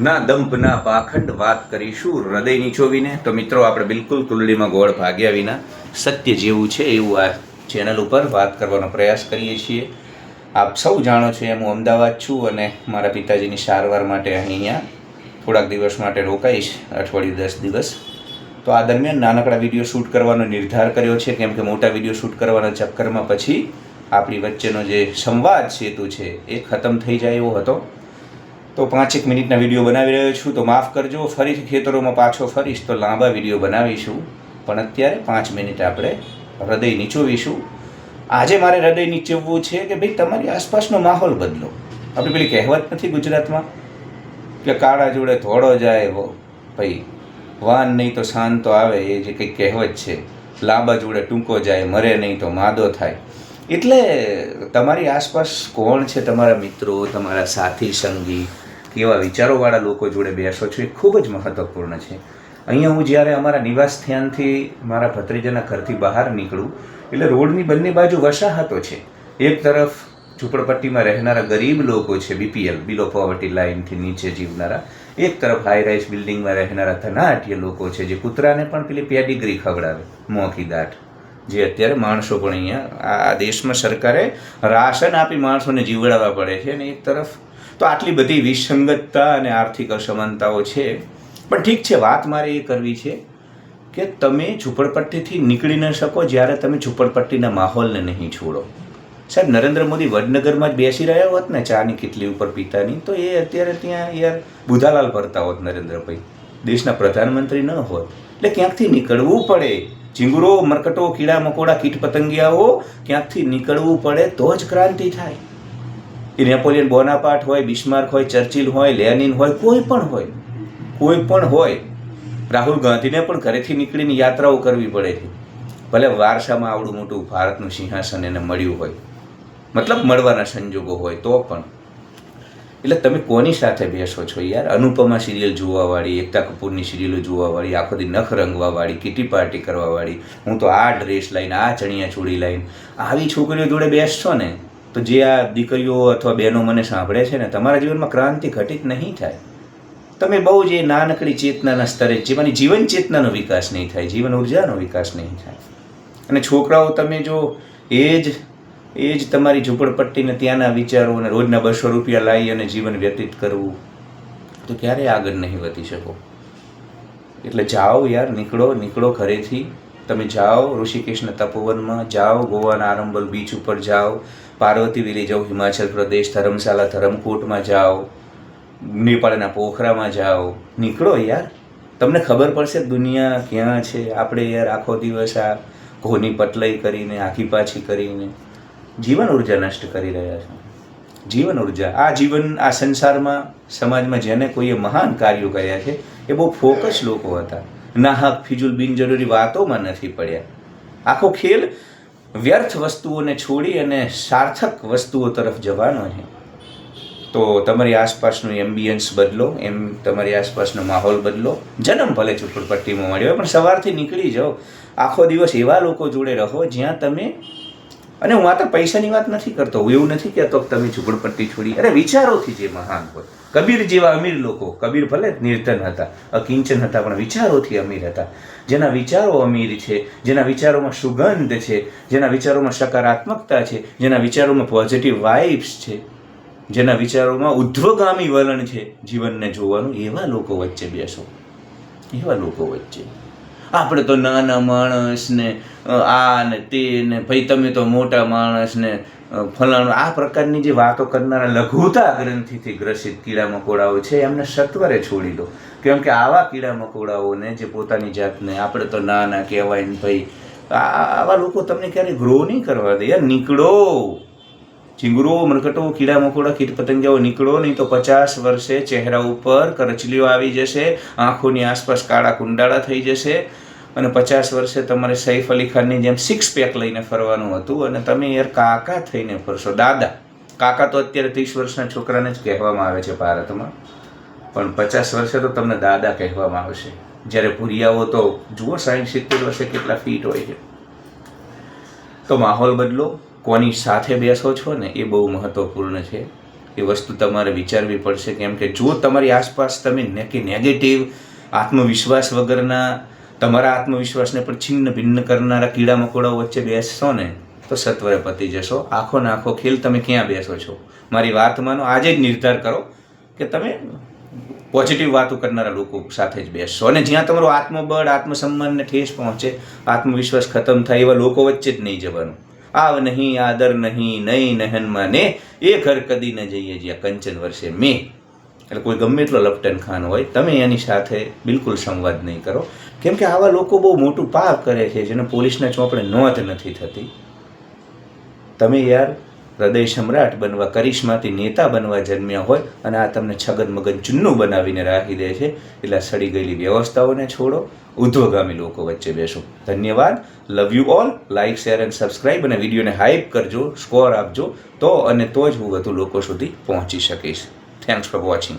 ના દંભ ના પાખંડ વાત કરીશું હૃદય નીચોવીને. તો મિત્રો, આપણે બિલકુલ કુંડળીમાં ગોળ ભાગ્યા વિના સત્ય જેવું છે એવું આ ચેનલ ઉપર વાત કરવાનો પ્રયાસ કરીએ છીએ. આપ સૌ જાણો છો એમ હું અમદાવાદ છું અને મારા પિતાજીની સારવાર માટે અહીંયા થોડાક દિવસ માટે રોકાઈશ, અઠવાડિયું 10 દિવસ. તો આ દરમિયાન નાનકડા વિડીયો શૂટ કરવાનો નિર્ધાર કર્યો છે, કેમ કે મોટા વિડીયો શૂટ કરવાના ચક્કરમાં પછી આપણી વચ્ચેનો જે સંવાદ સેતુ છે એ ખતમ થઈ જાય એવો હતો. તો 5 મિનિટના વિડીયો બનાવી રહ્યો છું, તો માફ કરજો. ફરીથી ખેતરોમાં પાછો ફરીશ તો લાંબા વિડીયો બનાવીશું, પણ અત્યારે 5 મિનિટ આપણે હૃદય નીચોવીશું. આજે મારે હૃદય નીચોવવું છે કે ભાઈ તમારી આસપાસનો માહોલ બદલો. આપણે પેલી કહેવત નથી ગુજરાતમાં કે કાળા જોડે ધોળો જાય ભાઈ, વાન નહીં તો શાંતો આવે, એ જે કંઈક કહેવત છે. લાંબા જોડે ટૂંકો જાય, મરે નહીં તો માદો થાય. એટલે તમારી આસપાસ કોણ છે, તમારા મિત્રો, તમારા સાથી સંગી, કેવા વિચારોવાળા લોકો જોડે બેસો છો, એ ખૂબ જ મહત્ત્વપૂર્ણ છે. અહીંયા હું જ્યારે અમારા નિવાસ સ્થાનથી મારા ભત્રીજાના ઘરથી બહાર નીકળું એટલે રોડની બંને બાજુ વસાહતો છે. એક તરફ ઝૂંપડપટ્ટીમાં રહેનારા ગરીબ લોકો છે, બીપીએલ બિલો પોવર્ટી લાઇનથી નીચે જીવનારા. એક તરફ હાઈ રાઇઝ બિલ્ડિંગમાં રહેનારા ધનાઢ્ય લોકો છે, જે કૂતરાને પણ પેલી પેડિગ્રી ખવડાવે, મોંઘી દાટ, જે અત્યારે માણસો પણ અહીંયા આ દેશમાં સરકારે રાશન આપી માણસોને જીવડાવવા પડે છે. અને એક તરફ તો આટલી બધી વિસંગતતા અને આર્થિક અસમાનતાઓ છે. પણ ઠીક છે, વાત મારે એ કરવી છે કે તમે ઝૂંપડપટ્ટીથી નીકળી ન શકો જ્યારે તમે ઝૂંપડપટ્ટીના માહોલને નહીં છોડો. સાહેબ, નરેન્દ્ર મોદી વડનગરમાં જ બેસી રહ્યા હોત ને ચાની કિટલી ઉપર પિતાની, તો એ અત્યારે ત્યાં યાર બુધાલાલ ભરતા હોત નરેન્દ્રભાઈ, દેશના પ્રધાનમંત્રી ન હોત. એટલે ક્યાંકથી નીકળવું પડે. ઝીંગુરો, મરકટો, કીડા મકોડા, કીટ પતંગિયાઓ, ક્યાંકથી નીકળવું પડે તો જ ક્રાંતિ થાય. એ નેપોલિયન બોનાપાર્ટ હોય, બિસ્માર્ક હોય, ચર્ચિલ હોય, લેનિન હોય, કોઈ પણ હોય. રાહુલ ગાંધીને પણ ઘરેથી નીકળીને યાત્રાઓ કરવી પડે છે. ભલે વારસામાં આવડું મોટું ભારતનું સિંહાસન એને મળ્યું હોય, મતલબ મળવાના સંજોગો હોય તો પણ. એટલે તમે કોની સાથે બેસો છો યાર? અનુપમા સિરિયલ જોવાવાળી, એકતા કપૂરની સિરિયલો જોવાવાળી, આખો દી નખ રંગવાવાળી, કિટી પાર્ટી કરવાવાળી, હું તો આ ડ્રેસ લઈને, આ ચણિયા ચોળી લઈને, આવી છોકરીઓ જોડે બેસશો ને તો જે આ દીકરીઓ અથવા બહેનો મને સાંભળે છે ને, તમારા જીવનમાં ક્રાંતિ ઘટિત નહીં થાય. તમે બહુ જે નાનકડી ચેતનાના સ્તરે, જેમાંની જીવન ચેતનાનો વિકાસ નહીં થાય, જીવન ઉર્જાનો વિકાસ નહીં થાય. અને છોકરાઓ તમે જો એ જ તમારી ઝૂંપડપટ્ટીને ત્યાંના વિચારો અને રોજના 200 રૂપિયા લાવી અને જીવન વ્યતીત કરવું, તો ક્યારેય આગળ નહીં વધી શકો. એટલે જાઓ યાર, નીકળો ઘરેથી. તમે જાઓ ઋષિકેશના તપોવનમાં, જાઓ ગોવાના આરંબલ બીચ ઉપર જાઓ, પાર્વતી વેલી જાઓ, હિમાચલ પ્રદેશ, ધર્મશાલા ધરમકોટમાં જાઓ, નેપાળના પોખરામાં જાઓ. નીકળો યાર, તમને ખબર પડશે દુનિયા ક્યાં છે. આપણે યાર આખો દિવસ આ ઘોની પટલાઈ કરીને, આખી પાછી કરીને જીવન ઉર્જા નષ્ટ કરી રહ્યા છે. જીવન ઉર્જા, આ સંસારમાં, સમાજમાં જેને કોઈએ મહાન કાર્યો કર્યા છે એ બહુ ફોકસ લોકો હતા. નાહક ફિજુલ બિનજરૂરી વાતોમાં નથી પડ્યા. આખો ખેલ વ્યર્થ વસ્તુઓને છોડી અને સાર્થક વસ્તુઓ તરફ જવાનો છે. તો તમારી આસપાસનું એમ્બિયન્સ બદલો, તમારી આસપાસનો માહોલ બદલો. જન્મ ભલે ઝૂંપડપટ્ટીમાં મળ્યો પણ સવારથી નીકળી જાઓ. આખો દિવસ એવા લોકો જોડે રહો જ્યાં તમે, અને હું માત્ર પૈસાની વાત નથી કરતો, હું એવું નથી કહેતો કે તમે ઝૂંપડપટ્ટી છોડી, અરે વિચારોથી જે મહાન હોય. કબીર જેવા અમીર લોકો, કબીર ભલે નિર્ધન હતા, અકિંચન હતા, પણ વિચારોથી અમીર હતા. જેના વિચારો અમીર છે, જેના વિચારોમાં સુગંધ છે, જેના વિચારોમાં સકારાત્મકતા છે, જેના વિચારોમાં પોઝિટિવ વાઇબ્સ છે, જેના વિચારોમાં ઉધ્વગામી વલણ છે જીવનને જોવાનું, એવા લોકો વચ્ચે બેસો. એવા લોકો વચ્ચે. આપણે તો નાના માણસને આ ને તે ને, ભાઈ તમે તો મોટા માણસને ફલાણું, આ પ્રકારની જે વાતો કરનારા લઘુતા ગ્રંથિથી ગ્રસિત કીડા મકોડાઓ છે એમને સત્વરે છોડી દો. કેમ કે આવા કીડા મકોડાઓને જે પોતાની જાતને આપણે તો નાના કહેવાય ને ભાઈ, આવા લોકો તમને ક્યારેય ગ્રો નહીં કરવા દે યાર. નીકળો, ઝીંગુરો, મરકટો, કીડા મકોડા, કીટ પતંગિયાઓ, નીકળો, નહીં તો 50 વર્ષે ચહેરા ઉપર કરચલીઓ આવી જશે, આંખોની આસપાસ કાળા કુંડાળા થઈ જશે, અને 50 વર્ષે તમારે સૈફ અલી ખાનની જેમ 6 પેક લઈને ફરવાનું હતું અને તમે યાર કાકા થઈને ફરશો. દાદા, કાકા તો અત્યારે 30 વર્ષના છોકરાને જ કહેવામાં આવે છે ભારતમાં, પણ 50 વર્ષે તો તમને દાદા કહેવામાં આવશે. જ્યારે ભૂરિયાઓ તો જુઓ 60-70 વર્ષે કેટલા ફીટ હોય છે. તો માહોલ બદલો. કોની સાથે બેસો છો ને એ બહુ મહત્વપૂર્ણ છે. એ વસ્તુ તમારે વિચારવી પડશે. કેમ કે જો તમારી આસપાસ તમે નેગેટિવ આત્મવિશ્વાસ વગરના, તમારા આત્મવિશ્વાસને પણ છિન્ન ભિન્ન કરનારા કીડા મકોડાઓ વચ્ચે બેસશો ને તો સત્વરે પતી જશો. આખો ને આખો ખેલ તમે ક્યાં બેસો છો? મારી વાત માનો, આજે જ નિર્ધાર કરો કે તમે પોઝિટિવ વાતો કરનારા લોકો સાથે જ બેસશો. અને જ્યાં તમારું આત્મબળ, આત્મસન્માનને ઠેસ પહોંચે, આત્મવિશ્વાસ ખતમ થાય એવા લોકો વચ્ચે જ નહીં જવાનું. આવ નહીં, આદર નહીં, નહીં નહેનમાં ને એ ઘર કદી ન જઈએ જ્યાં કંચન વર્ષે મેં. એટલે કોઈ ગમે એટલો લપટન ખાન હોય, તમે એની સાથે બિલકુલ સંવાદ નહીં કરો. કેમ કે આવા લોકો બહુ મોટું પાપ કરે છે જેને પોલીસના ચોપડે નોંધ નથી થતી. તમે યાર હૃદય સમ્રાટ બનવા, કરિશ્માથી નેતા બનવા જન્મ્યા હોય અને આ તમને છગન મગન ચુન્નું બનાવીને રાખી દે છે. એટલે સડી ગયેલી વ્યવસ્થાઓને છોડો, ઉધ્વગામી લોકો વચ્ચે બેસો. ધન્યવાદ. Love you all. Like, share and subscribe અને વિડીયોને હાઇપ કરજો, સ્કોર આપજો તો જ હું વધુ લોકો સુધી પહોંચી શકીશ. Thanks for watching.